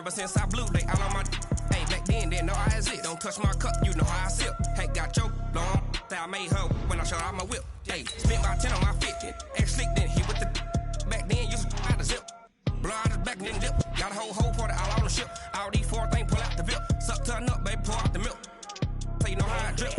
Ever since I blew, they all on my hey, back then, didn't know I exist. Don't touch my cup, you know how I sip. Hey, got your long, that I made her when I showed out my whip. Hey, spent about 10 on my fit. Ex-slick, then hit with the back then, used to out the zip. Blow out his back, then dip. Got a whole party all on the ship. All these four things, pull out the VIP. Suck to a nut, baby, pour out the milk. So you know how I drip.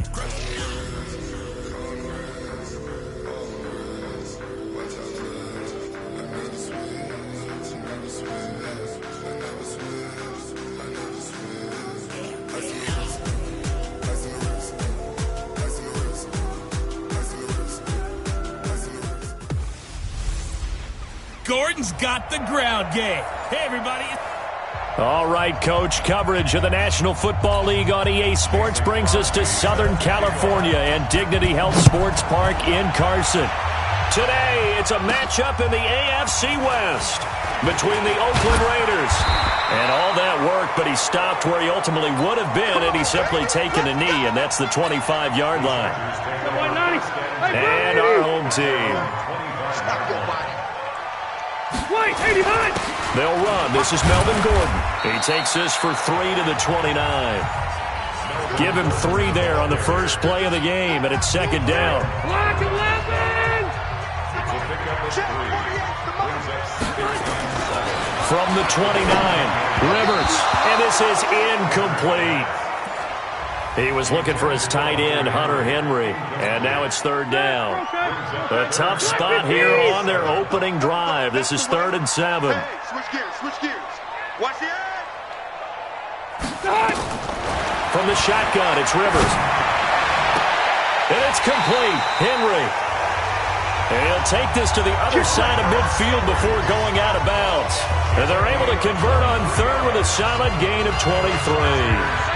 Gordon's got the ground game. Hey, everybody. All right, Coach. Coverage of the National Football League on EA Sports brings us to Southern California and Dignity Health Sports Park in Carson. Today, it's a matchup in the AFC West between the Oakland Raiders. And all that work, but he stopped where he ultimately would have been had he simply taken a knee, and that's the 25-yard line. And our home team. They'll run. This is Melvin Gordon. He takes this for 3 to the 29. Give him 3 there on the first play of the game, and it's second down. From the 29, Rivers, and this is incomplete. He was looking for his tight end, Hunter Henry, and now it's third down. A tough spot here on their opening drive. This is 3rd and 7. Hey, switch gears. Watch the edge. From the shotgun, it's Rivers. And it's complete. Henry. And he'll take this to the other side of midfield before going out of bounds. And they're able to convert on 3rd with a solid gain of 23.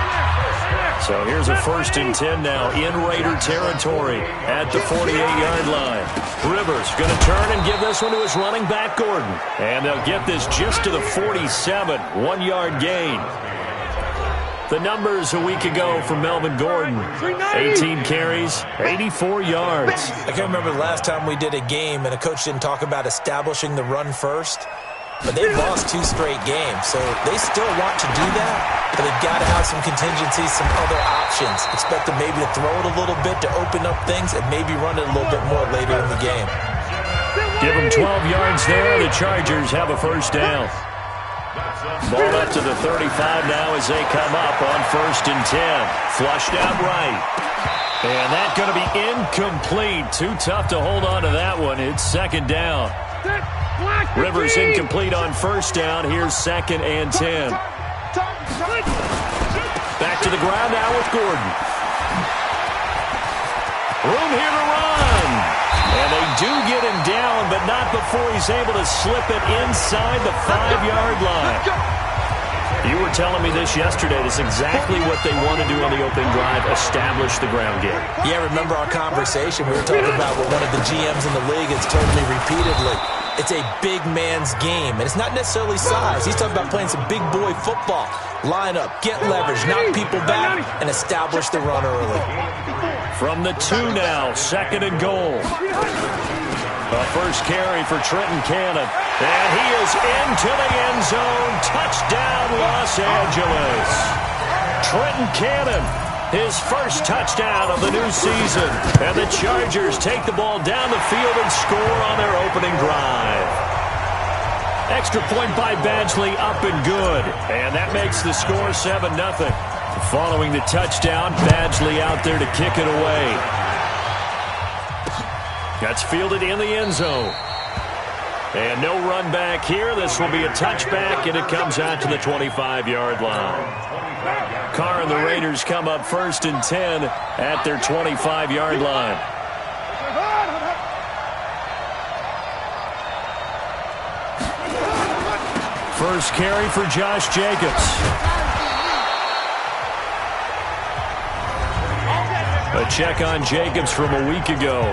So here's a 1st and 10 now in Raider territory at the 48-yard line. Rivers going to turn and give this one to his running back, Gordon. And they'll get this just to the 47, 1-yard gain. The numbers a week ago for Melvin Gordon, 18 carries, 84 yards. I can't remember the last time we did a game and a coach didn't talk about establishing the run first. But they've lost 2 straight games, so they still want to do that, but they've got to have some contingencies, some other options. Expect them maybe to throw it a little bit to open up things and maybe run it a little bit more later in the game. Give them 12 yards there. The Chargers have a first down. Ball up to the 35 now as they come up on 1st and 10. Flushed out right. And that's going to be incomplete. Too tough to hold on to that one. It's second down. Rivers incomplete on 1st down. Here's 2nd and 10. Back to the ground now with Gordon. Room here to run. And they do get him down, but not before he's able to slip it inside the 5-yard line. You were telling me this yesterday. This is exactly what they want to do on the opening drive, establish the ground game. Yeah, remember our conversation? We were talking about what one of the GMs in the league has told me repeatedly. It's a big man's game, and it's not necessarily size. He's talking about playing some big boy football. Line up, get leverage, knock people back, and establish the run early. From the 2 now, 2nd and goal. A first carry for Trenton Cannon. And he is into the end zone. Touchdown, Los Angeles. Trenton Cannon, his first touchdown of the new season. And the Chargers take the ball down the field and score on their opening drive. Extra point by Badgley, up and good. And that makes the score 7-0. Following the touchdown, Badgley out there to kick it away. That's fielded in the end zone. And no run back here. This will be a touchback, and it comes out to the 25-yard line. Carr and the Raiders come up 1st and 10 at their 25-yard line. First carry for Josh Jacobs. A check on Jacobs from a week ago.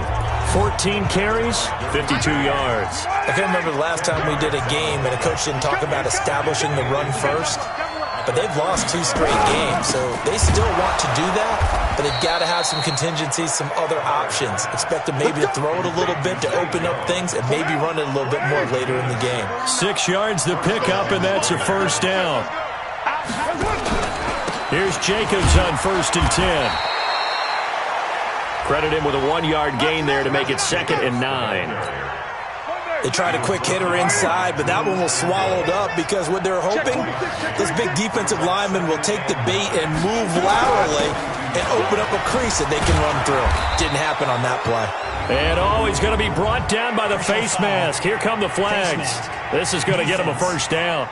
14 carries, 52 yards. I can't remember the last time we did a game and a coach didn't talk about establishing the run first. But they've lost 2 straight games, so they still want to do that, but they've got to have some contingencies, some other options. Expect them maybe to throw it a little bit to open up things and maybe run it a little bit more later in the game. 6 yards to pick up, and that's a first down. Here's Jacobs on 1st and 10. Credit him with a 1-yard gain there to make it 2nd and 9. They tried a quick hitter inside, but that one was swallowed up because what they're hoping, this big defensive lineman will take the bait and move laterally and open up a crease that they can run through. Didn't happen on that play. And he's going to be brought down by the face mask. Here come the flags. This is going to get him a 1st down.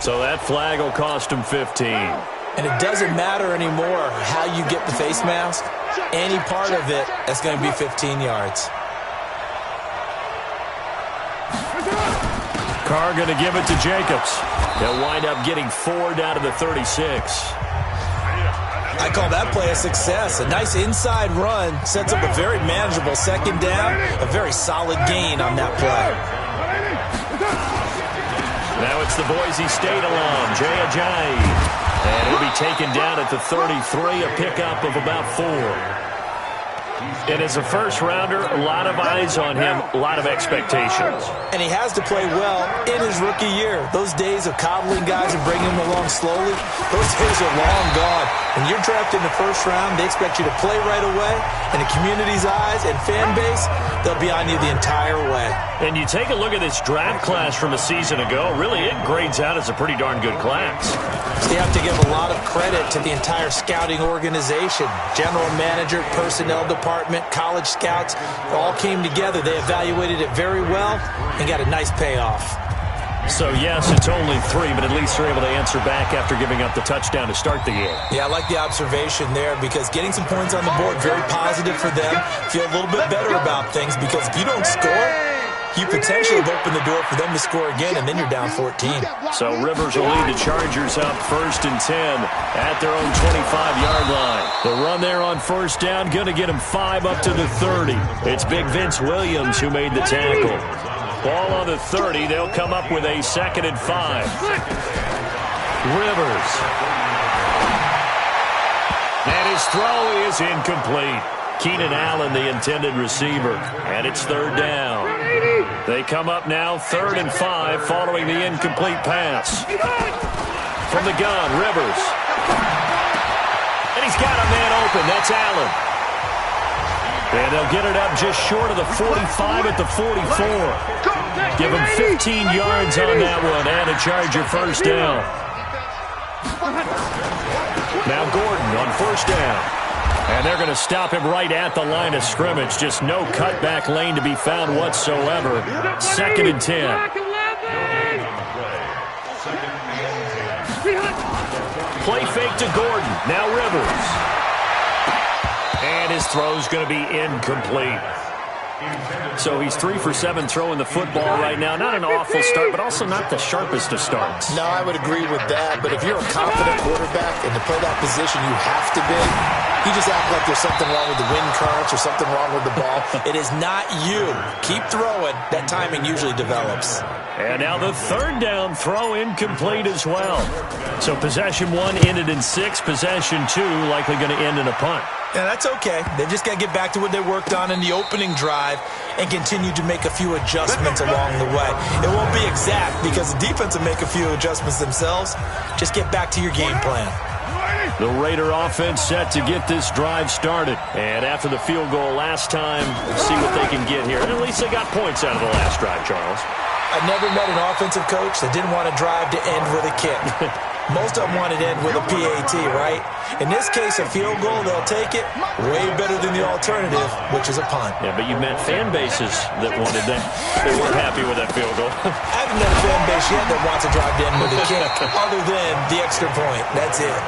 So that flag will cost him 15. And it doesn't matter anymore how you get the face mask. Any part of it, that's going to be 15 yards. Carr going to give it to Jacobs. They'll wind up getting 4 down to the 36. I call that play a success. A nice inside run sets up a very manageable 2nd down. A very solid gain on that play. Now it's the Boise State alum, Jay Ajayi. And he'll be taken down at the 33, a pickup of about 4. And as a first-rounder, a lot of eyes on him, a lot of expectations. And he has to play well in his rookie year. Those days of coddling guys and bringing them along slowly, those days are long gone. When you're drafted in the 1st round, they expect you to play right away. And the community's eyes and fan base, they'll be on you the entire way. And you take a look at this draft class from a season ago, really it grades out as a pretty darn good class. So you have to give a lot of credit to the entire scouting organization. General manager, personnel department, college scouts, all came together. They evaluated it very well and got a nice payoff. So, yes, it's only 3, but at least they're able to answer back after giving up the touchdown to start the game. Yeah, I like the observation there because getting some points on the board, very positive for them. Feel a little bit better about things because if you don't score, you potentially have opened the door for them to score again, and then you're down 14. So Rivers will lead the Chargers up 1st and 10 at their own 25-yard line. The run there on 1st down, going to get him 5 up to the 30. It's Big Vince Williams who made the tackle. Ball on the 30. They'll come up with a 2nd and 5. Rivers. And his throw is incomplete. Keenan Allen, the intended receiver. And it's 3rd down. They come up now 3rd and 5 following the incomplete pass. From the gun, Rivers. And he's got a man open. That's Allen. And they'll get it up just short of the 45 at the 44. Give him 15 yards on that one and a Charger 1st down. Now Gordon on 1st down. And they're going to stop him right at the line of scrimmage. Just no cutback lane to be found whatsoever. 2nd and 10. Play fake to Gordon. Now Rivers. And his throw's going to be incomplete. So he's 3 for 7 throwing the football right now. Not an awful start, but also not the sharpest of starts. No, I would agree with that. But if you're a confident quarterback and to play that position you have to be, you just act like there's something wrong with the wind currents or something wrong with the ball. It is not you. Keep throwing. That timing usually develops. And now the 3rd down throw incomplete as well. So possession 1 ended in 6. Possession 2 likely going to end in a punt. Yeah, that's okay. They've just got to get back to what they worked on in the opening drive and continue to make a few adjustments along the way. It won't be exact because the defense will make a few adjustments themselves. Just get back to your game plan. The Raider offense set to get this drive started. And after the field goal last time, see what they can get here. And at least they got points out of the last drive, Charles. I've never met an offensive coach that didn't want a drive to end with a kick. Most of them want it to end with a PAT, right? In this case, a field goal, they'll take it. Way better than the alternative, which is a punt. Yeah, but you've met fan bases that wanted that. They weren't happy with that field goal. I haven't met a fan base yet that wants a drive to end with a kick, other than the extra point. That's it.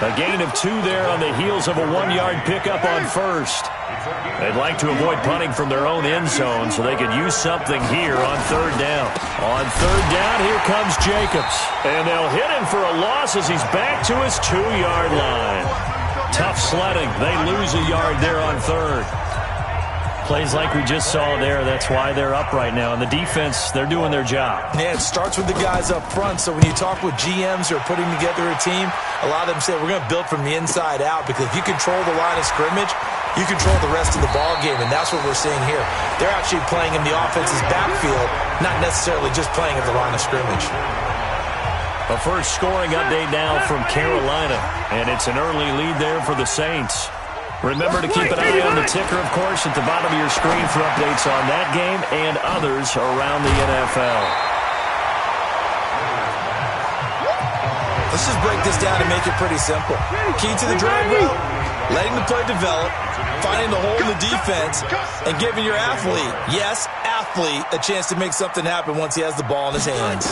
A gain of 2 there on the heels of a 1-yard pickup on 1st. They'd like to avoid punting from their own end zone so they could use something here on 3rd down. On 3rd down, here comes Jacobs. And they'll hit him for a loss as he's back to his 2-yard line. Tough sledding. They lose a yard there on 3rd. plays like we just saw there, that's why they're up right now. And the defense, they're doing their job. Yeah, it starts with the guys up front. So when you talk with GMs who are putting together a team, a lot of them say we're going to build from the inside out, because if you control the line of scrimmage, you control the rest of the ball game, and that's what we're seeing here. They're actually playing in the offense's backfield, not necessarily just playing at the line of scrimmage. A first scoring update now from Carolina, and it's an early lead there for the Saints. Remember to keep an eye on the ticker, of course, at the bottom of your screen for updates on that game and others around the NFL. Let's just break this down and make it pretty simple. Key to the drag route, letting the play develop, finding the hole in the defense, and giving your athlete, yes, athlete, a chance to make something happen once he has the ball in his hands.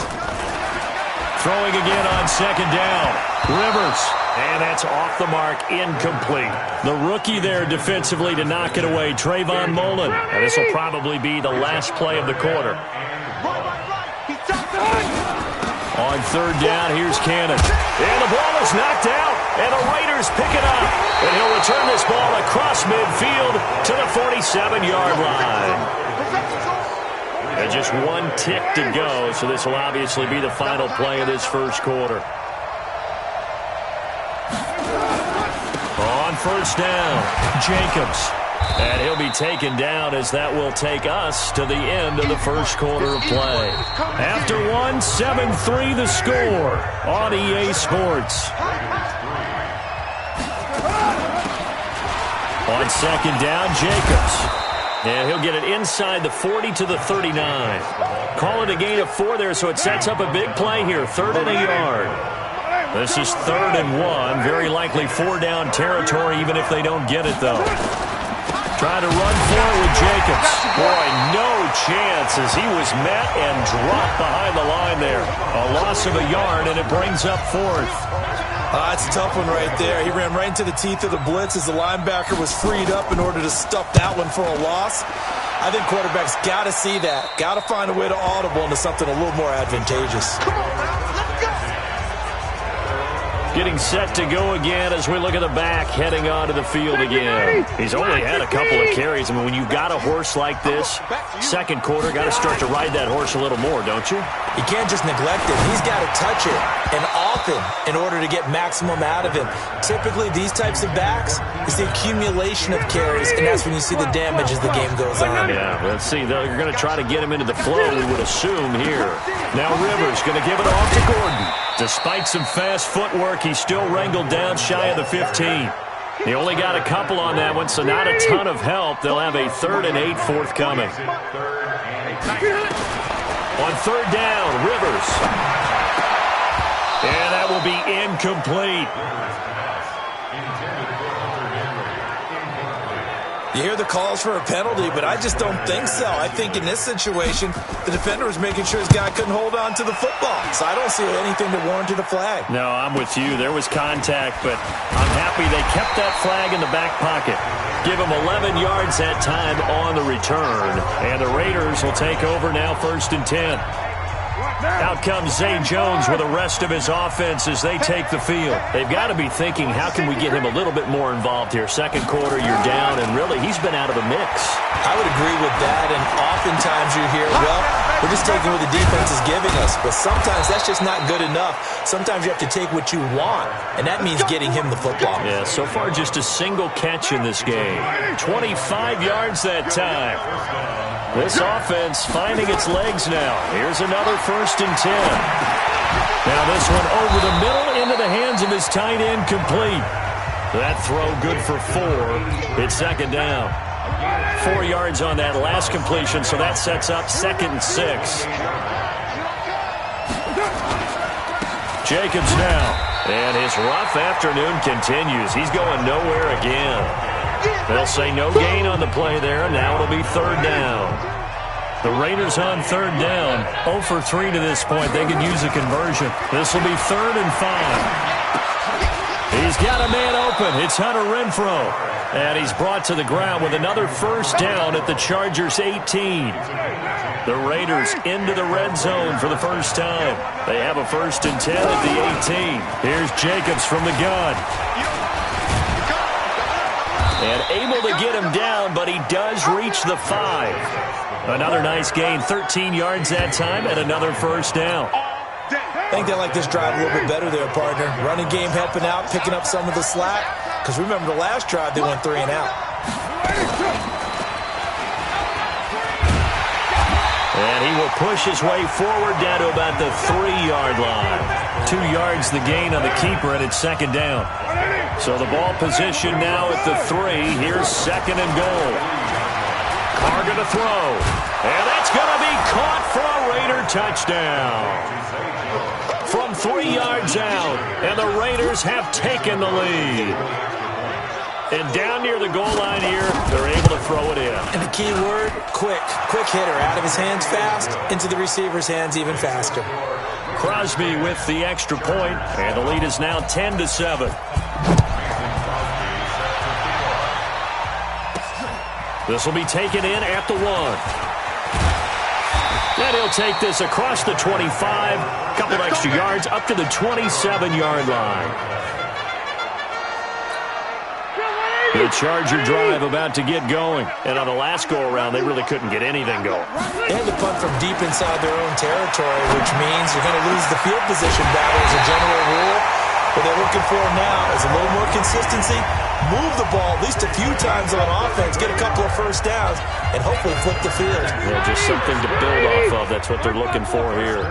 Throwing again on second down. Rivers. And that's off the mark, incomplete. The rookie there defensively to knock it away, Trayvon Mullen. And this will probably be the last play of the quarter. On third down, here's Cannon. And the ball is knocked out, and the Raiders pick it up. And he'll return this ball across midfield to the 47-yard line. And just one tick to go, so this will obviously be the final play of this first quarter. On first down, Jacobs. And he'll be taken down as that will take us to the end of the first quarter of play. After one, 7-3 the score on EA Sports. On second down, Jacobs. And he'll get it inside the 40 to the 39. Call it a gain of 4 there, so it sets up a big play here, 3rd and a yard. This is 3rd and 1, very likely 4-down territory, even if they don't get it, though. Trying to run for it with Jacobs. Boy, no chance as he was met and dropped behind the line there. A loss of a yard, and it brings up 4th. That's a tough one right there. He ran right into the teeth of the blitz as the linebacker was freed up in order to stuff that one for a loss. I think quarterbacks got to see that. Got to find a way to audible into something a little more advantageous. Getting set to go again as we look at the back, heading onto the field again. He's only had a couple of carries. I mean, when you've got a horse like this, second quarter, got to start to ride that horse a little more, don't you? You can't just neglect it. He's got to touch it, and often, in order to get maximum out of him. Typically, these types of backs, it's the accumulation of carries, and that's when you see the damage as the game goes on. Yeah, let's see. They're going to try to get him into the flow, we would assume, here. Now Rivers going to give it off to Gordon. Despite some fast footwork, he's still wrangled down shy of the 15. He only got a couple on that one, so not a ton of help. They'll have a 3rd and 8 forthcoming. On third down, Rivers. And that will be incomplete. You hear the calls for a penalty, but I just don't think so. I think in this situation, the defender was making sure his guy couldn't hold on to the football. So I don't see anything that warranted a flag. No, I'm with you. There was contact, but I'm happy they kept that flag in the back pocket. Give him 11 yards that time on the return. And the Raiders will take over now, 1st and 10. Out comes Zay Jones with the rest of his offense as they take the field. They've got to be thinking, how can we get him a little bit more involved here? Second quarter, you're down, and really, he's been out of the mix. I would agree with that, and oftentimes you hear, well, we're just taking what the defense is giving us. But sometimes that's just not good enough. Sometimes you have to take what you want, and that means getting him the football. Yeah, so far just a single catch in this game. 25 yards that time. This offense finding its legs now. Here's another 1st and 10. Now this one over the middle into the hands of his tight end, complete. That throw good for 4. It's 2nd down. 4 yards on that last completion, so that sets up 2nd and 6. Jacobs now. And his rough afternoon continues. He's going nowhere again. They'll say no gain on the play there, and now it'll be 3rd down. The Raiders on 3rd down, 0 for 3 to this point. They could use a conversion. This will be 3rd and 5. He's got a man open. It's Hunter Renfrow. And he's brought to the ground with another 1st down at the Chargers' 18. The Raiders into the red zone for the first time. They have a 1st and 10 at the 18. Here's Jacobs from the gun. And able to get him down, but he does reach the 5. Another nice gain, 13 yards that time, and another first down. I think they like this drive a little bit better there, partner. Running game helping out, picking up some of the slack. Because remember, the last drive, they went 3 and out. And he will push his way forward down to about the 3-yard line. 2 yards the gain on the keeper, and it's second down. So the ball position now at the 3. Here's second and goal. Carr going to throw. And that's going to be caught for a Raider touchdown. From 3 yards out, and the Raiders have taken the lead. And down near the goal line here, they're able to throw it in. And the key word, quick. Quick hitter. Out of his hands fast, into the receiver's hands even faster. Crosby with the extra point, and the lead is now 10-7. This will be taken in at the 1. And he'll take this across the 25, couple extra yards, up to the 27-yard line. The Charger drive about to get going. And on the last go-around, they really couldn't get anything going. They had to punt from deep inside their own territory, which means you're going to lose the field position battle as a general rule. What they're looking for now is a little more consistency, move the ball at least a few times on offense, get a couple of first downs, and hopefully flip the field. Yeah, just something to build off of. That's what they're looking for here.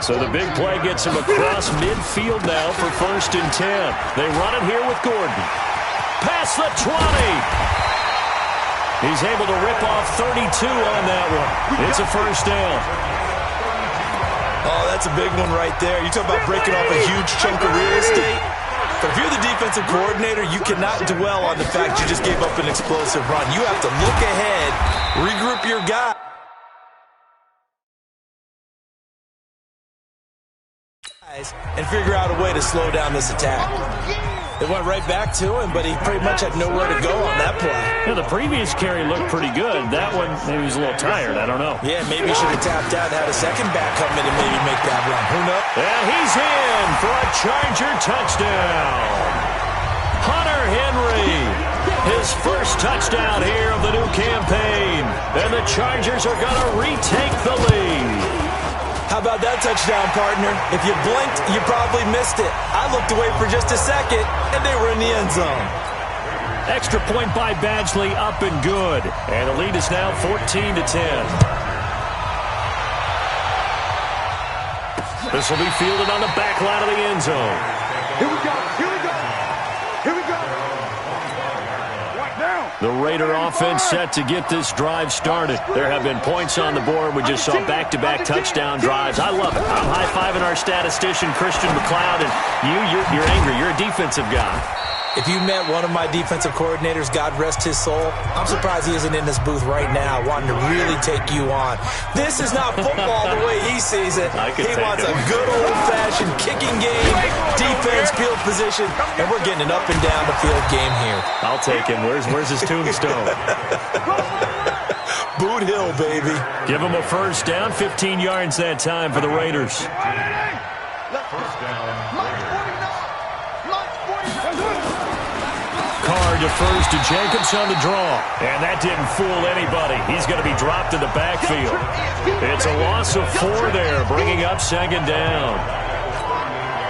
So the big play gets him across midfield now for 1st and 10. They run it here with Gordon. Past the 20. He's able to rip off 32 on that one. It's a first down. Oh, that's a big one right there. You talk about breaking off a huge chunk of real estate. But if you're the defensive coordinator, you cannot dwell on the fact you just gave up an explosive run. You have to look ahead, regroup your guy, and figure out a way to slow down this attack. They went right back to him, but he pretty much had nowhere to go on that play. Yeah, the previous carry looked pretty good. That one, maybe he was a little tired. I don't know. Yeah, maybe he should have tapped out, had a second back come in and maybe make that run. Who knows? And he's in for a Charger touchdown. Hunter Henry, his first touchdown here of the new campaign. And the Chargers are going to retake the lead. How about that touchdown, partner? If you blinked, you probably missed it. I looked away for just a second, and they were in the end zone. Extra point by Badgley, up and good. And the lead is now 14-10. This will be fielded on the back line of the end zone. Here we go. Here we go. Here we go. Right now. The Raider offense set to get this drive started. There have been points on the board. We just saw back-to-back touchdown drives. I love it. I'm high-fiving our statistician, Christian McLeod, and you're angry. You're a defensive guy. If you met one of my defensive coordinators, God rest his soul, I'm surprised he isn't in this booth right now wanting to really take you on. This is not football the way he sees it. He wants a good old-fashioned kicking game, defense, field position, and we're getting an up-and-down-the-field game here. I'll take him. Where's his tombstone? Boot Hill, baby. Give him a first down, 15 yards that time for the Raiders. Carr defers to Jacobs on the draw. And that didn't fool anybody. He's going to be dropped in the backfield. It's a loss of 4 there, bringing up second down.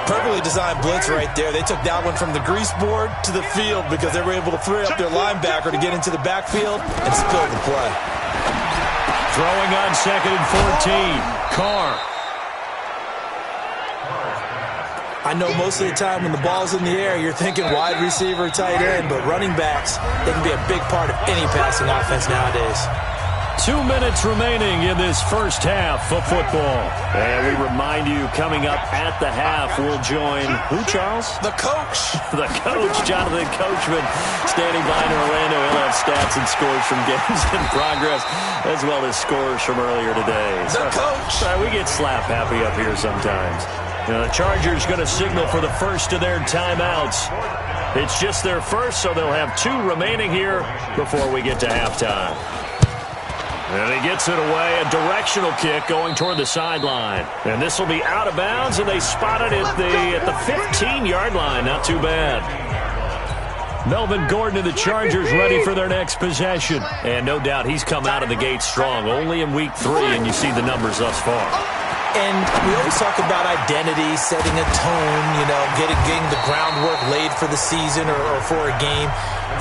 Perfectly designed blitz right there. They took that one from the grease board to the field because they were able to free up their linebacker to get into the backfield and spill the play. Throwing on second and 14. Carr. I know most of the time when the ball's in the air, you're thinking wide receiver, tight end, but running backs, they can be a big part of any passing offense nowadays. 2 minutes remaining in this first half of football. And we remind you, coming up at the half, we'll join who, Charles? The coach. The coach, Jonathan Coachman, standing by in Orlando. He'll have stats and scores from games in progress, as well as scores from earlier today. The coach. We get slap happy up here sometimes. The Chargers going to signal for the first of their timeouts. It's just their first, so they'll have 2 remaining here before we get to halftime. And he gets it away, a directional kick going toward the sideline. And this will be out of bounds, and they spot it at the 15-yard line. Not too bad. Melvin Gordon and the Chargers ready for their next possession. And no doubt he's come out of the gate strong. Only in week 3, and you see the numbers thus far. And we always talk about identity, setting a tone, getting the groundwork laid for the season or for a game.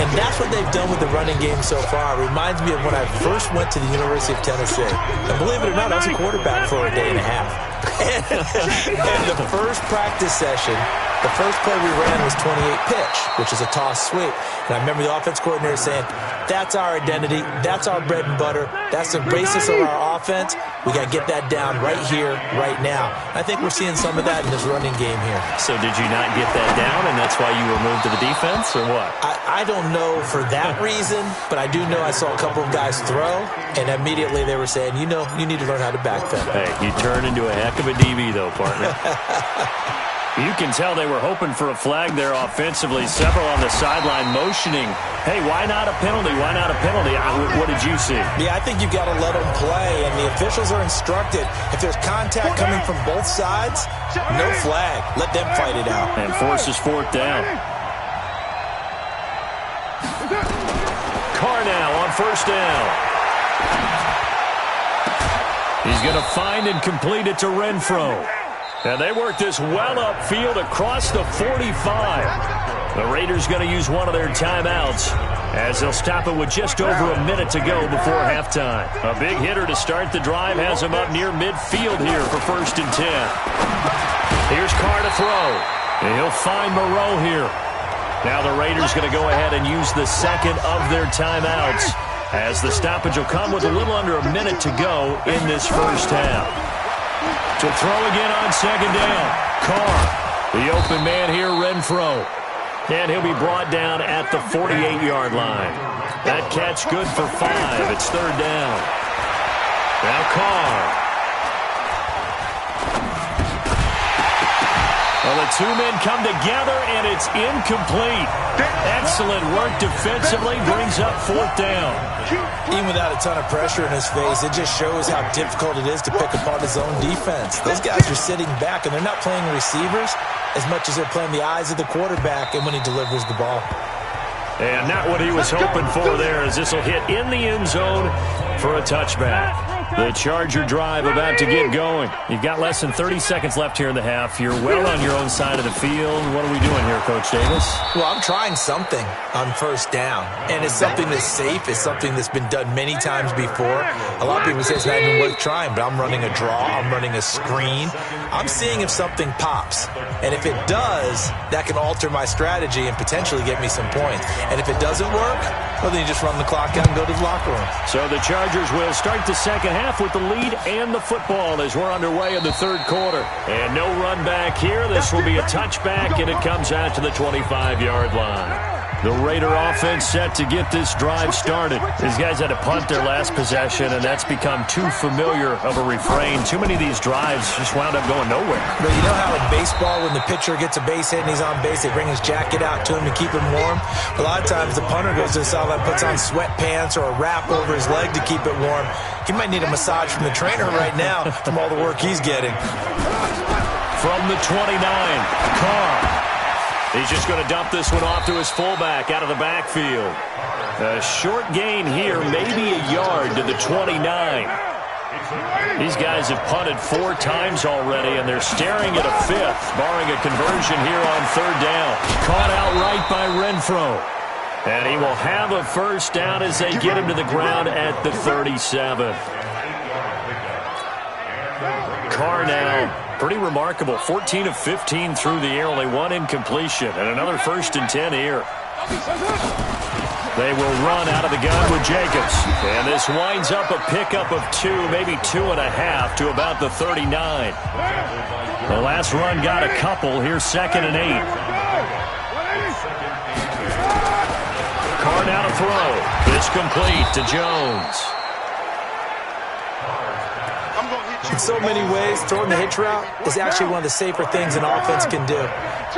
And that's what they've done with the running game so far. It reminds me of when I first went to the University of Tennessee. And believe it or not, I was a quarterback for a day and a half. And the first practice session, the first play we ran was 28 pitch, which is a toss sweep. And I remember the offense coordinator saying, that's our identity, that's our bread and butter, that's the basis of our offense. We got to get that down right here, right now. I think we're seeing some of that in this running game here. So did you not get that down, and that's why you were moved to the defense, or what? I don't know for that reason, but I do know I saw a couple of guys throw, and immediately they were saying, you need to learn how to backpedal. Hey, you turn into a heck of a DB, though, partner. You can tell they were hoping for a flag there offensively. Several on the sideline motioning. Hey, why not a penalty? Why not a penalty? What did you see? Yeah, I think you've got to let them play, and the officials are instructed. If there's contact coming from both sides, no flag. Let them fight it out. And forces 4th down. Carr now on 1st down. He's going to find and complete it to Renfro. And they work this well upfield across the 45. The Raiders going to use one of their timeouts as they'll stop it with just over a minute to go before halftime. A big hitter to start the drive has him up near midfield here for 1st and 10. Here's Carr to throw. And he'll find Moreau here. Now the Raiders going to go ahead and use the second of their timeouts as the stoppage will come with a little under a minute to go in this first half. To throw again on 2nd down. Carr, the open man here, Renfro. And he'll be brought down at the 48-yard line. That catch good for 5. It's 3rd down. Now Carr. Well, the two men come together, and it's incomplete. Excellent work defensively, brings up 4th down. Even without a ton of pressure in his face, it just shows how difficult it is to pick apart his own defense. Those guys are sitting back, and they're not playing receivers as much as they're playing the eyes of the quarterback and when he delivers the ball. And not what he was hoping for there, as this will hit in the end zone for a touchback. The Charger drive about to get going. You've got less than 30 seconds left here in the half. You're well on your own side of the field. What are we doing here, Coach Davis? Well, I'm trying something on 1st down, and it's something that's safe. It's something that's been done many times before. A lot of people say it's not even worth trying, but I'm running a draw. I'm running a screen. I'm seeing if something pops, and if it does, that can alter my strategy and potentially get me some points. And if it doesn't work, well, then you just run the clock out and go to the locker room. So the Chargers will start the second half with the lead and the football as we're underway in the 3rd quarter. And no run back here. This will be a touchback, and it comes out to the 25-yard line. The Raider offense set to get this drive started. These guys had to punt their last possession, and that's become too familiar of a refrain. Too many of these drives just wound up going nowhere. But you know how in baseball, when the pitcher gets a base hit and he's on base, they bring his jacket out to him to keep him warm? A lot of times the punter goes to the sideline, puts on sweatpants or a wrap over his leg to keep it warm. He might need a massage from the trainer right now from all the work he's getting. From the 29, Carr. He's just going to dump this one off to his fullback out of the backfield. A short gain here, maybe a yard to the 29. These guys have punted 4 times already, and they're staring at a 5th, barring a conversion here on 3rd down. Caught outright by Renfro. And he will have a 1st down as they get him to the ground at the 37. Carr now. Pretty remarkable. 14 of 15 through the air, only 1 incompletion, and another 1st and 10 here. They will run out of the gun with Jacobs. And this winds up a pickup of 2, maybe 2.5 to about the 39. The last run got a couple. Here's 2nd and 8. Carr now to throw. Pitch complete to Jones. In so many ways, throwing the hitch route is actually one of the safer things an offense can do.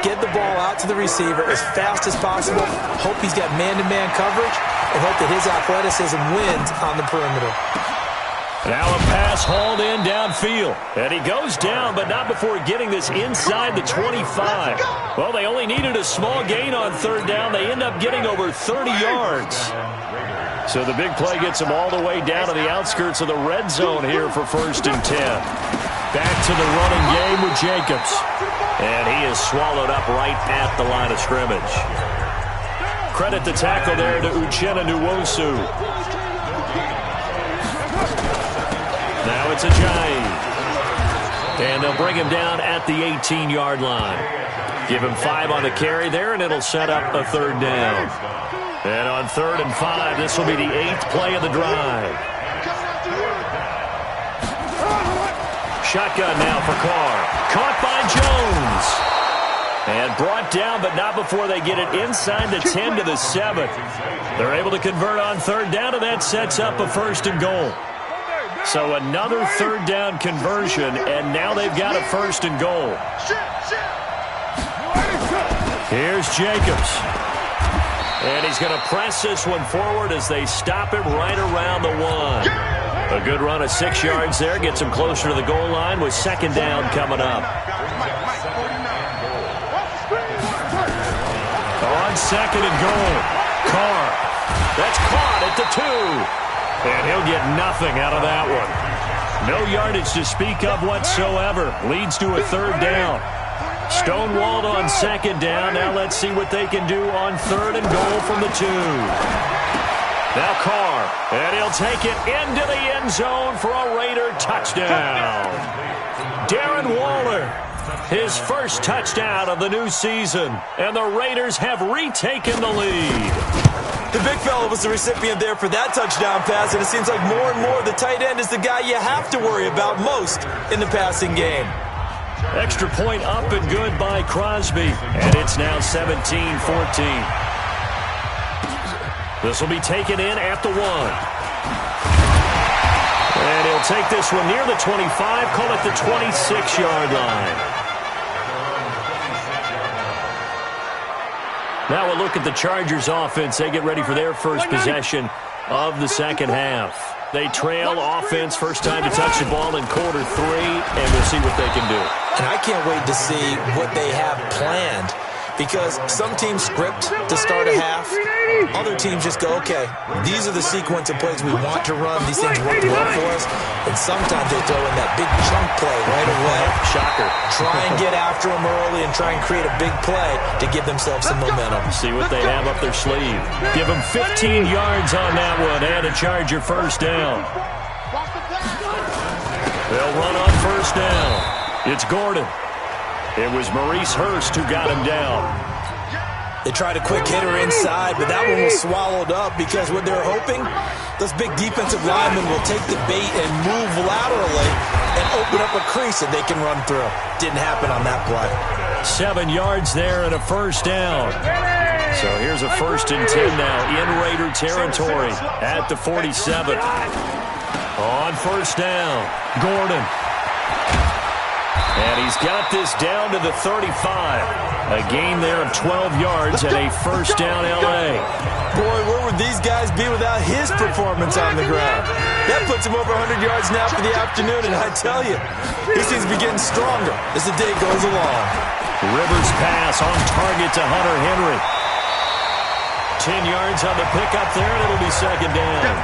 Get the ball out to the receiver as fast as possible, hope he's got man-to-man coverage, and hope that his athleticism wins on the perimeter. Now a pass hauled in downfield. And he goes down, but not before getting this inside the 25. Well, they only needed a small gain on third down. They end up getting over 30 yards. So the big play gets them all the way down to the outskirts of the red zone here for 1st and 10. Back to the running game with Jacobs. And he is swallowed up right at the line of scrimmage. Credit the tackle there to Uchenna Nwosu. Now it's Ajayi. And they'll bring him down at the 18-yard line. Give him 5 on the carry there, and it'll set up a 3rd down. And on 3rd and 5, this will be the 8th play of the drive. Shotgun now for Carr. Caught by Jones. And brought down, but not before they get it inside the 10 to the 7. They're able to convert on 3rd down, and that sets up a 1st and goal. So another 3rd down conversion, and now they've got a 1st and goal. Here's Jacobs. And he's going to press this one forward as they stop him right around the 1. A good run of 6 yards there. Gets him closer to the goal line with 2nd down coming up. On 2nd and goal. Carr. That's caught at the 2. And he'll get nothing out of that one. No yardage to speak of whatsoever. Leads to a 3rd down. Stonewalled on 2nd down. Now let's see what they can do on 3rd and goal from the 2. Now Carr. And he'll take it into the end zone for a Raider touchdown. Darren Waller. His first touchdown of the new season. And the Raiders have retaken the lead. The big fella was the recipient there for that touchdown pass, and it seems like more and more the tight end is the guy you have to worry about most in the passing game. Extra point up and good by Crosby, and it's now 17-14. This will be taken in at the 1. And he'll take this one near the 25, call it the 26-yard line. Now we'll look at the Chargers offense. They get ready for their first possession of the 2nd half. They trail offense, first time to touch the ball in quarter 3, and we'll see what they can do. And I can't wait to see what they have planned, because some teams script to start a half. Other teams just go, okay, these are the sequence of plays we want to run. These things work well for us. And sometimes they throw in that big chunk play right away. Shocker. Try and get after them early and try and create a big play to give themselves some momentum. See what they have up their sleeve. Give them 15 yards on that one and a Charger 1st down. They'll run on 1st down. It's Gordon. It was Maurice Hurst who got him down. They tried a quick hitter inside, but that one was swallowed up because what they're hoping, those big defensive linemen will take the bait and move laterally and open up a crease that they can run through. Didn't happen on that play. 7 yards there and a 1st down. So here's a 1st and 10 now in Raider territory at the 47. On 1st down, Gordon. And he's got this down to the 35. A gain there of 12 yards and a 1st down L.A. Boy, where would these guys be without his performance on the ground? That puts him over 100 yards now for the afternoon, and I tell you, he seems to be getting stronger as the day goes along. Rivers pass on target to Hunter Henry. 10 yards on the pickup there, and it'll be 2nd down.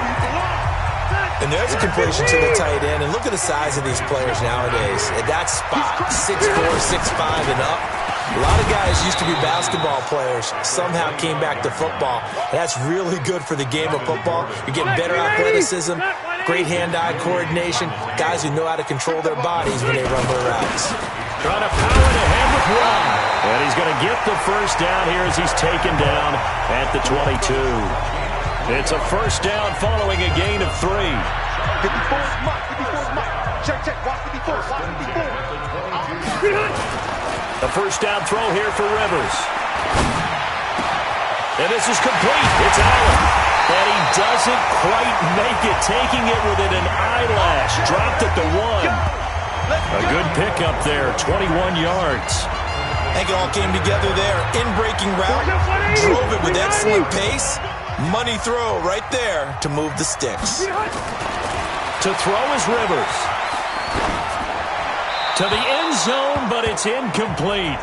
And there's a completion to the tight end. And look at the size of these players nowadays. At that spot, 6'4", 6'5", and up. A lot of guys used to be basketball players, somehow came back to football. That's really good for the game of football. You get better athleticism, great hand-eye coordination, guys who know how to control their bodies when they run their routes. Trying to power it ahead with one. And he's going to get the 1st down here as he's taken down at the 22. It's a 1st down following a gain of 3. 54, check, watch 54, watch 54. The 1st down throw here for Rivers. And this is complete. It's Allen. And he doesn't quite make it, taking it within an eyelash. Dropped at the 1. A good pickup there, 21 yards. I think it all came together there. In-breaking route, drove it with excellent pace. Money throw right there to move the sticks. To throw is Rivers. To the end zone, but it's incomplete.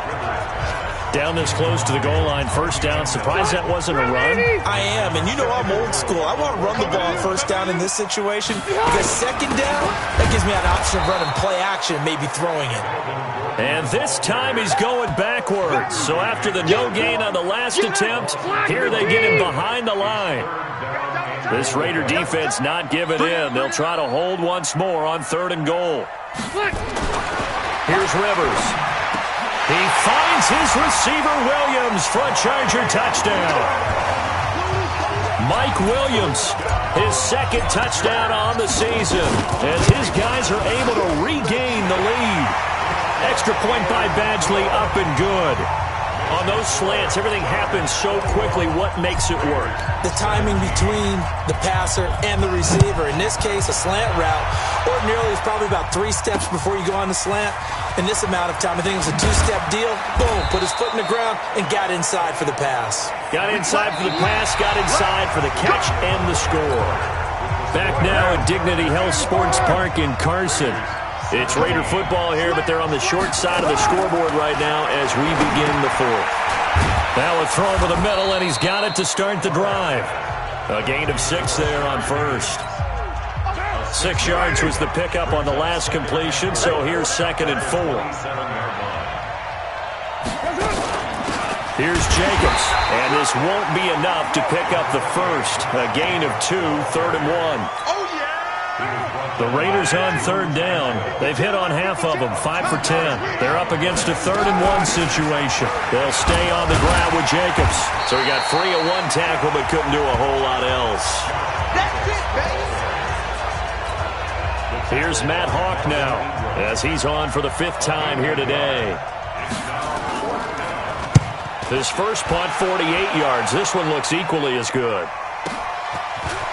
Down this close to the goal line, first down. Surprised that wasn't a run? I am, and you know I'm old school. I want to run the ball first down in this situation because second down, that gives me an option of running play action, maybe throwing it. And this time he's going backwards. So after the no gain on the last attempt, here they get him behind the line. This Raider defense not giving in. They'll try to hold once more on 3rd and goal. Here's Rivers. He finds his receiver, Williams, for a Charger touchdown. Mike Williams, his 2nd touchdown on the season, as his guys are able to regain the lead. Extra point by Badgley, up and good. On those slants, everything happens so quickly. What makes it work? The timing between the passer and the receiver. In this case, a slant route. Ordinarily, it's probably about 3 steps before you go on the slant. In this amount of time, I think it was a 2-step deal. Boom, put his foot in the ground and got inside for the pass. Got inside for the pass, got inside for the catch and the score. Back now at Dignity Health Sports Park in Carson. It's Raider football here, but they're on the short side of the scoreboard right now as we begin the 4th. Now a throw over the middle, and he's got it to start the drive. A gain of 6 there on first. 6 yards was the pickup on the last completion, so here's 2nd and 4. Here's Jacobs, and this won't be enough to pick up the first. A gain of 2, 3rd and 1. The Raiders on 3rd down. They've hit on half of them, 5 for 10. They're up against a 3rd and 1 situation. They'll stay on the ground with Jacobs. So he got free of 1 tackle, but couldn't do a whole lot else. That's it, baby. Here's Matt Hawk now, as he's on for the 5th time here today. His first punt, 48 yards. This one looks equally as good.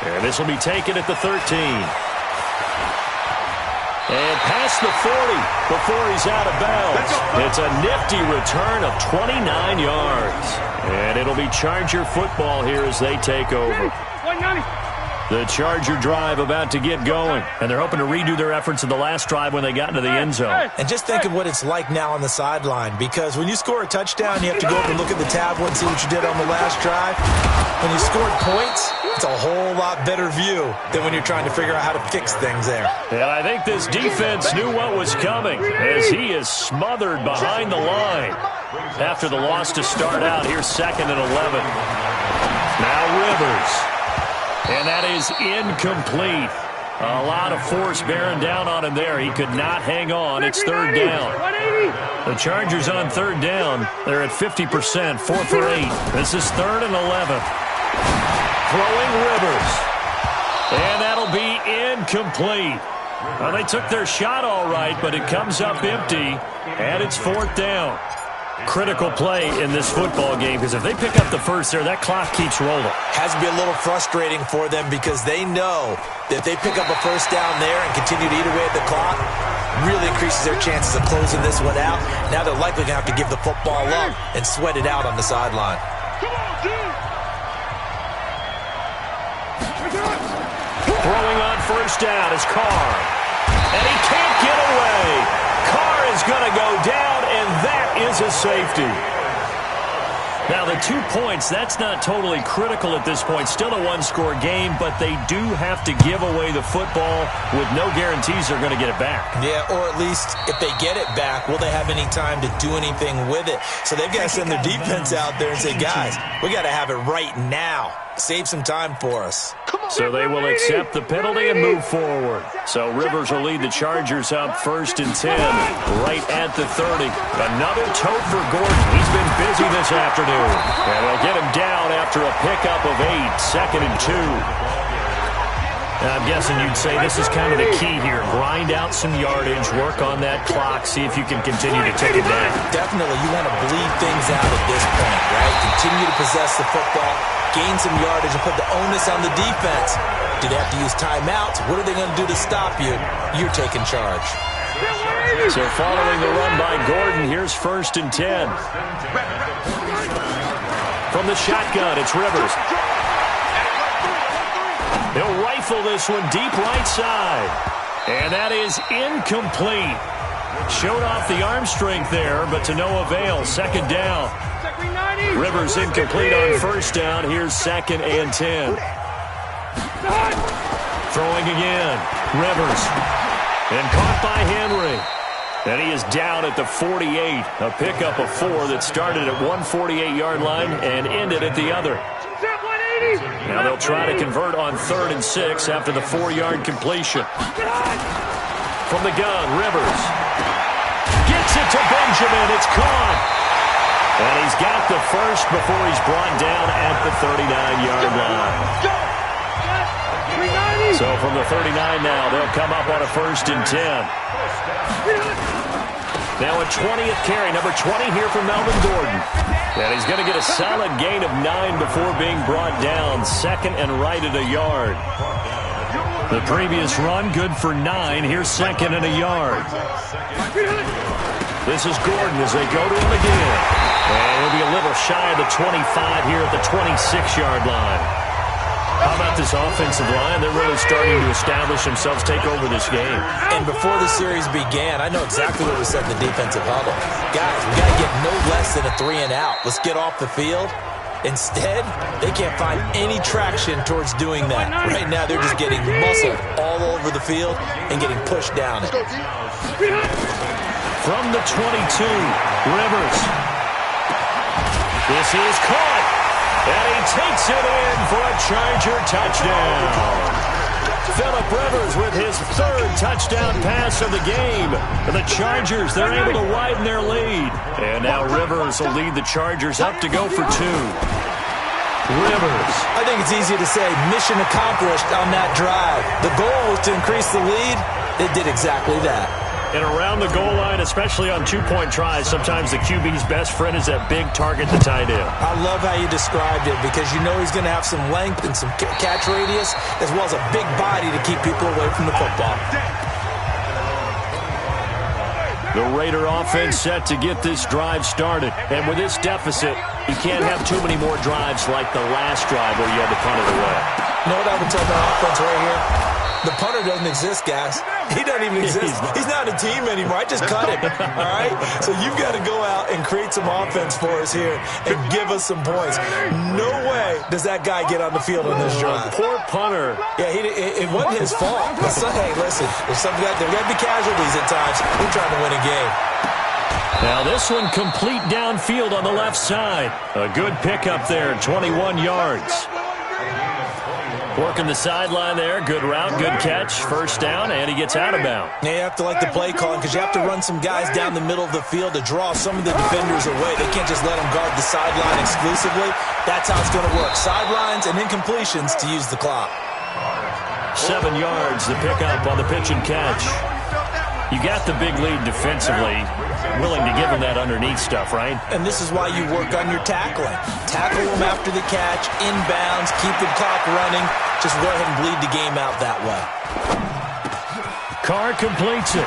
And this will be taken at the 13. And past the 40 before he's out of bounds. It's a nifty return of 29 yards. And it'll be Charger football here as they take over. 190. The Charger drive about to get going, and they're hoping to redo their efforts in the last drive when they got into the end zone. And just think of what it's like now on the sideline, because when you score a touchdown, you have to go up and look at the tablet and see what you did on the last drive. When you scored points, it's a whole lot better view than when you're trying to figure out how to fix things there. And I think this defense knew what was coming, as he is smothered behind the line. After the loss to start out, here's 2nd and 11. Now Rivers. And that is incomplete. A lot of force bearing down on him there. He could not hang on. It's 3rd down. The Chargers on 3rd down. They're at 50%, 4 for 8. This is 3rd and 11. Throwing Rivers. And that'll be incomplete. Well, they took their shot all right, but it comes up empty. And it's 4th down. Critical play in this football game, because if they pick up the first there, that clock keeps rolling. Has to be a little frustrating for them because they know that if they pick up a first down there and continue to eat away at the clock, really increases their chances of closing this one out. Now they're likely going to have to give the football up and sweat it out on the sideline. Throwing on first down is Carr. And he can't get away. Carr is going to go down, and that is a safety. Now, the 2 points, that's not totally critical at this point. Still a 1-score game, but they do have to give away the football with no guarantees they're going to get it back. Yeah, or at least if they get it back, will they have any time to do anything with it? So they've got to send their defense out there and say, guys, we got to have it right now. Save some time for us. So they will accept the penalty and move forward. So Rivers will lead the Chargers up 1st and 10, right at the 30. Another tote for Gordon. He's been busy this afternoon. And they'll get him down after a pickup of 8, 2nd and 2. I'm guessing you'd say this is kind of the key here. Grind out some yardage, work on that clock, see if you can continue to take it down. Definitely, you want to bleed things out at this point, right? Continue to possess the football, gain some yardage, and put the onus on the defense. Do they have to use timeouts? What are they going to do to stop you? You're taking charge. So following the run by Gordon, here's 1st and 10. From the shotgun, it's Rivers. He'll rifle this one deep right side. And that is incomplete. Showed off the arm strength there, but to no avail. Second down. Rivers incomplete on first down. Here's 2nd and 10. Throwing again. Rivers. And caught by Henry. And he is down at the 48. A pickup of 4 that started at 148-yard line and ended at the other. Now they'll try to convert on 3rd and 6 after the 4-yard completion. From the gun, Rivers. Gets it to Benjamin. It's caught. And he's got the first before he's brought down at the 39-yard line. So from the 39 now, they'll come up on a 1st and 10. Now a 20th carry, number 20 here from Melvin Gordon. And he's going to get a solid gain of 9 before being brought down. 2nd and right at a yard. The previous run, good for 9. Here's 2nd and a yard. This is Gordon as they go to him again. And he'll be a little shy of the 25 here at the 26-yard line. How about this offensive line? They're really starting to establish themselves, take over this game. And before the series began, I know exactly what was said in the defensive huddle. Guys, we got to get no less than a 3 and out. Let's get off the field. Instead, they can't find any traction towards doing that. Right now, they're just getting muscled all over the field and getting pushed down it. From the 22, Rivers. This is caught. And he takes it in for a Charger touchdown. Phillip Rivers with his 3rd touchdown pass of the game. And the Chargers, they're able to widen their lead. And now Rivers will lead the Chargers up to go for 2. Rivers. I think it's easy to say mission accomplished on that drive. The goal was to increase the lead. They did exactly that. And around the goal line, especially on 2-point tries, sometimes the QB's best friend is that big target, the tight end. I love how you described it because you know he's going to have some length and some catch radius as well as a big body to keep people away from the football. The Raider offense set to get this drive started. And with this deficit, you can't have too many more drives like the last drive where you had to punt it away. You know what I would tell my offense right here? The punter doesn't exist, guys. He doesn't even exist. He's not a team anymore. I just cut him, all right? So you've got to go out and create some offense for us here and give us some points. No way does that guy get on the field on this drive. Poor punter. Yeah, it wasn't his fault. But hey, listen, there's something out there. There got to be casualties at times. We're trying to win a game. Now this one complete downfield on the left side. A good pickup there, 21 yards. Working the sideline there. Good route, good catch. First down, and he gets out of bounds. Yeah, you have to like the play calling because you have to run some guys down the middle of the field to draw some of the defenders away. They can't just let them guard the sideline exclusively. That's how it's going to work. Sidelines and incompletions to use the clock. 7 yards, the pickup on the pitch and catch. You got the big lead defensively. Willing to give them that underneath stuff, right? And this is why you work on your tackling. Tackle them after the catch, inbounds, keep the clock running. Just go ahead and bleed the game out that way. Carr completes it.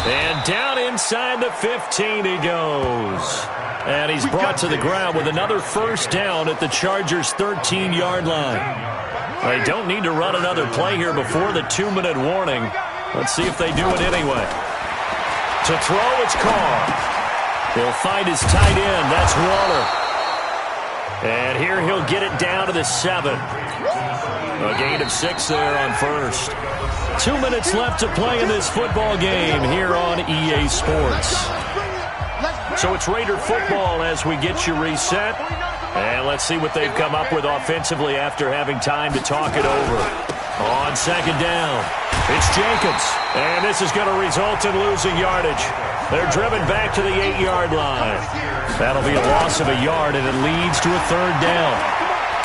And down inside the 15 he goes. And he's brought to the ground with another first down at the Chargers' 13-yard line. They don't need to run another play here before the 2-minute warning. Let's see if they do it anyway. To throw, it's Carr. He'll find his tight end. That's Waller. And here he'll get it down to the 7. A gain of 6 there on first. 2 minutes left to play in this football game here on EA Sports. So it's Raider football as we get you reset. And let's see what they've come up with offensively after having time to talk it over. On second down, it's Jacobs. And this is going to result in losing yardage. They're driven back to the 8-yard line. That'll be a loss of a yard, and it leads to a third down.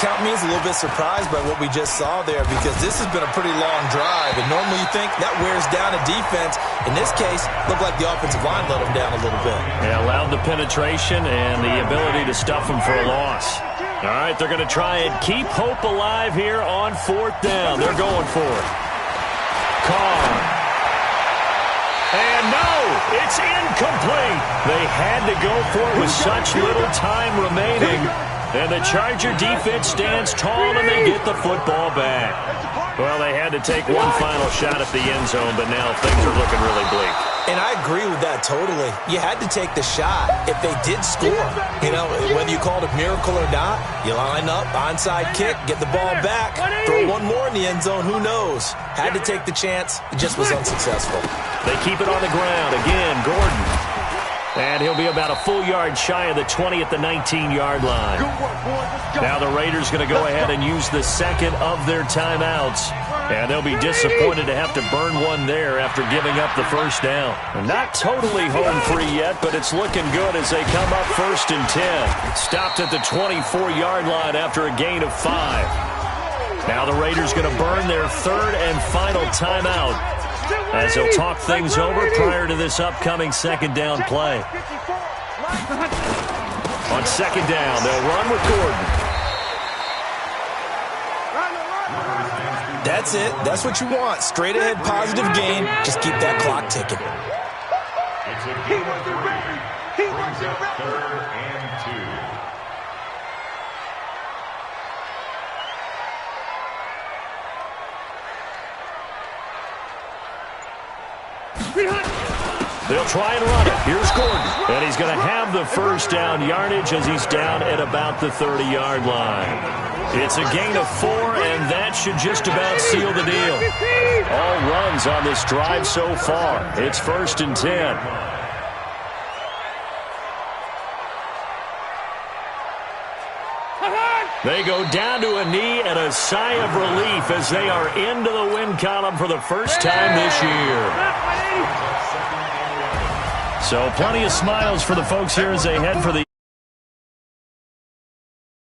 Count me as a little bit surprised by what we just saw there because this has been a pretty long drive, and normally you think that wears down a defense. In this case, looked like the offensive line let them down a little bit. Yeah, allowed the penetration and the ability to stuff them for a loss. All right, they're going to try and keep hope alive here on fourth down. They're going for it. Carr. And no, It's incomplete. They had to go for it with such little time remaining. And the Charger defense stands tall, and they get the football back. Well, they had to take one final shot at the end zone, but now things are looking really bleak. And I agree with that totally. You had to take the shot if they did score. You know, whether you call it a miracle or not, you line up, onside kick, get the ball back, throw one more in the end zone, who knows? Had to take the chance. It just was unsuccessful. They keep it on the ground. Again, Gordon. And he'll be about a full yard shy of the 20 at the 19-yard line. Now the Raiders going to go ahead and use the second of their timeouts. And they'll be disappointed to have to burn one there after giving up the first down. Not totally home free yet, but it's looking good as they come up 1st and 10. Stopped at the 24-yard line after a gain of 5. Now the Raiders going to burn their third and final timeout, as they'll talk things over prior to this upcoming second down play. On second down, they'll run with Gordon. That's it. That's what you want. Straight ahead, positive gain. Just keep that clock ticking. He wasn't ready. He wasn't ready. 3rd and 2. They'll try and run it. Here's Gordon. And he's going to have the first down yardage as he's down at about the 30-yard line. It's a gain of 4, and that should just about seal the deal. All runs on this drive so far. It's 1st and 10. They go down to a knee and a sigh of relief as they are into the win column for the first time this year. So plenty of smiles for the folks here as they head for the